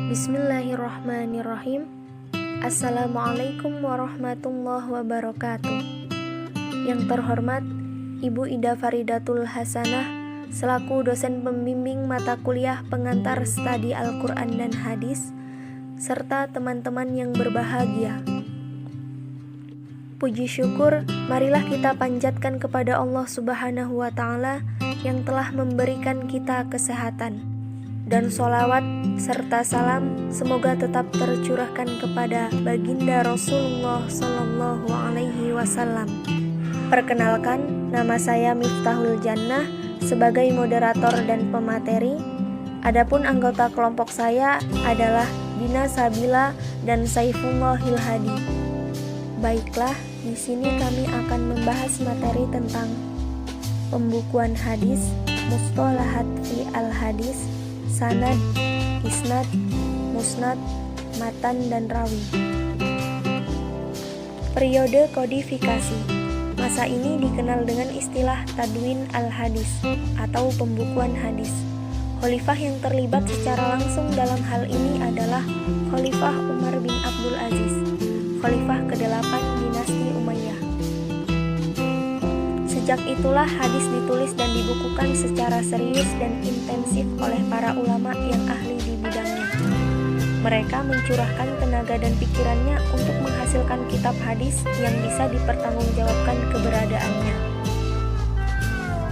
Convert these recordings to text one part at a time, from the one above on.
Bismillahirrahmanirrahim. Assalamualaikum warahmatullahi wabarakatuh. Yang terhormat Ibu Ida Faridatul Hasanah selaku dosen pembimbing mata kuliah pengantar studi Al-Quran dan Hadis, serta teman-teman yang berbahagia. Puji syukur marilah kita panjatkan kepada Allah Subhanahu wa Ta'ala yang telah memberikan kita kesehatan. Dan sholawat serta salam semoga tetap tercurahkan kepada baginda Rasulullah Sallallahu Alaihi Wasallam. Perkenalkan, nama saya Miftahul Jannah sebagai moderator dan pemateri. Adapun anggota kelompok saya adalah Dina Sabila dan Saifullah Hilhadi. Baiklah, di sini kami akan membahas materi tentang pembukuan hadis, mustalahat fi al-hadis, sanad, isnad, musnad, matan, dan rawi. Periode kodifikasi. Masa ini dikenal dengan istilah tadwin al-hadis atau pembukuan hadis. Khalifah yang terlibat secara langsung dalam hal ini adalah Khalifah Umar bin Abdul Aziz, Khalifah ke-8 dinasti Umayyah. Sejak itulah hadis ditulis dan dibukukan secara serius dan intensif oleh para ulama yang ahli di bidangnya. Mereka mencurahkan tenaga dan pikirannya untuk menghasilkan kitab hadis yang bisa dipertanggungjawabkan keberadaannya.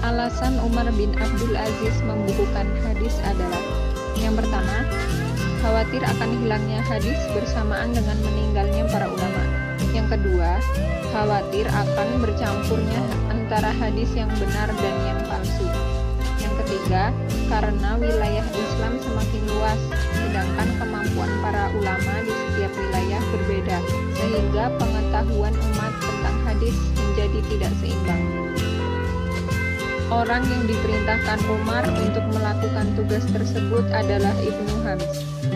Alasan Umar bin Abdul Aziz membukukan hadis adalah: yang pertama, khawatir akan hilangnya hadis bersamaan dengan meninggalnya para ulama. Yang kedua, khawatir akan bercampurnya antara hadis yang benar dan yang palsu. Yang ketiga, karena wilayah Islam semakin luas, sedangkan kemampuan para ulama di setiap wilayah berbeda, sehingga pengetahuan umat tentang hadis menjadi tidak seimbang. Orang yang diperintahkan Umar untuk melakukan tugas tersebut adalah Ibnu Hams,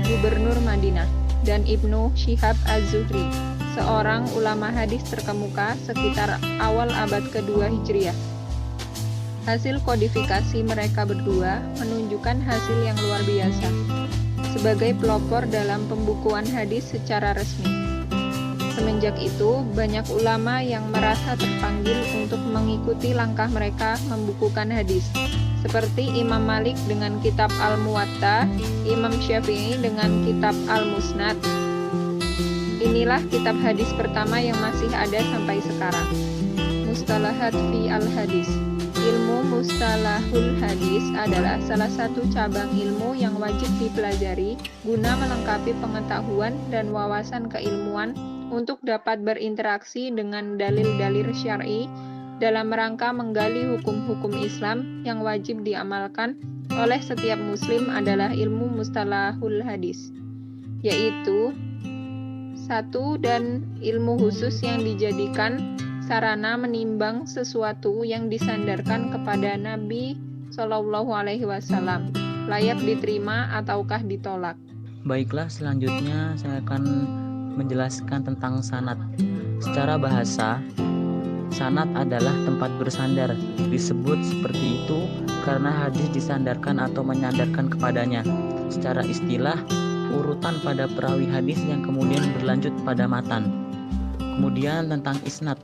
gubernur Madinah, dan Ibnu Syihab Az-Zuhri, seorang ulama hadis terkemuka sekitar awal abad kedua Hijriah. Hasil kodifikasi mereka berdua menunjukkan hasil yang luar biasa sebagai pelopor dalam pembukuan hadis secara resmi. Semenjak itu, banyak ulama yang merasa terpanggil untuk mengikuti langkah mereka membukukan hadis, seperti Imam Malik dengan kitab Al-Muwatta, Imam Syafi'i dengan kitab Al-Musnad. Inilah kitab hadis pertama yang masih ada sampai sekarang. Mustalahat fi al-hadis. Ilmu mustalahul hadis adalah salah satu cabang ilmu yang wajib dipelajari guna melengkapi pengetahuan dan wawasan keilmuan untuk dapat berinteraksi dengan dalil-dalil syar'i dalam rangka menggali hukum-hukum Islam yang wajib diamalkan oleh setiap muslim adalah ilmu mustalahul hadis, yaitu satu, dan ilmu khusus yang dijadikan sarana menimbang sesuatu yang disandarkan kepada Nabi Shallallahu Alaihi Wasallam, layak diterima ataukah ditolak. Baiklah, selanjutnya saya akan menjelaskan tentang sanad. Secara bahasa, sanad adalah tempat bersandar. Disebut seperti itu karena hadis disandarkan atau menyandarkan kepadanya. Secara istilah, urutan pada perawi hadis yang kemudian berlanjut pada matan. Kemudian tentang isnad.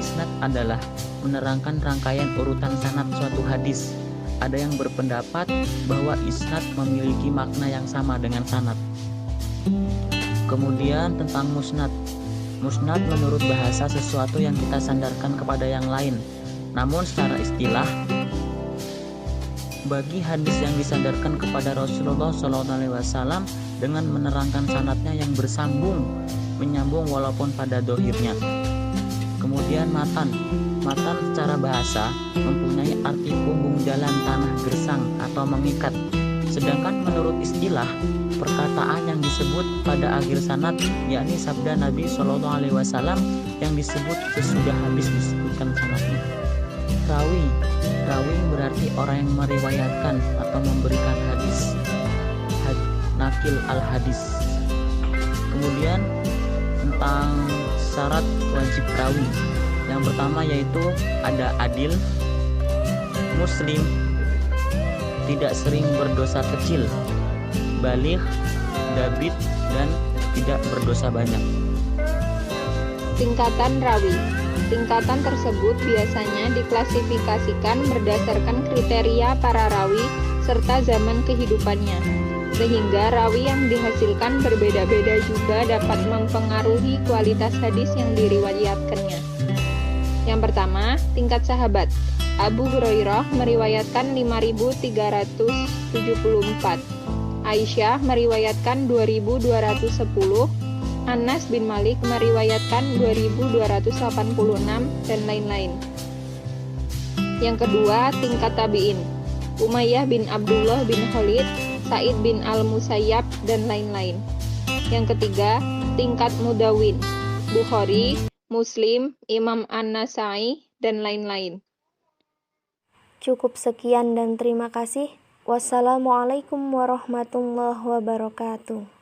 Isnad adalah menerangkan rangkaian urutan sanad suatu hadis. Ada yang berpendapat bahwa isnad memiliki makna yang sama dengan sanad. Kemudian tentang musnad. Musnad menurut bahasa sesuatu yang kita sandarkan kepada yang lain. Namun secara istilah, bagi hadis yang disandarkan kepada Rasulullah SAW dengan menerangkan sanadnya yang menyambung walaupun pada dohirnya. Kemudian matan. Matan secara bahasa mempunyai arti punggung jalan, tanah, gersang, atau mengikat. Sedangkan menurut istilah, perkataan yang disebut pada akhir sanad, yakni sabda Nabi SAW yang disebut sesudah habis disebutkan sanadnya. Rawi. Rawi berarti orang yang meriwayatkan atau memberikan hadis. Nakil al-hadis. Kemudian tentang syarat wajib rawi. Yang pertama yaitu ada adil, muslim, tidak sering berdosa kecil, baligh, dabit, dan tidak berdosa banyak. Tingkatan rawi. Tingkatan tersebut biasanya diklasifikasikan berdasarkan kriteria para rawi serta zaman kehidupannya, sehingga rawi yang dihasilkan berbeda-beda juga dapat mempengaruhi kualitas hadis yang diriwayatkannya. Yang pertama, tingkat sahabat. Abu Hurairah meriwayatkan 5.374, Aisyah meriwayatkan 2.210, Anas bin Malik meriwayatkan 2.286, dan lain-lain. Yang kedua, tingkat tabi'in. Umayyah bin Abdullah bin Khalid, Sa'id bin Al-Musayyab, dan lain-lain. Yang ketiga, tingkat mudawin. Bukhari, Muslim, Imam An-Nasai, dan lain-lain. Cukup sekian dan terima kasih. Wassalamualaikum warahmatullahi wabarakatuh.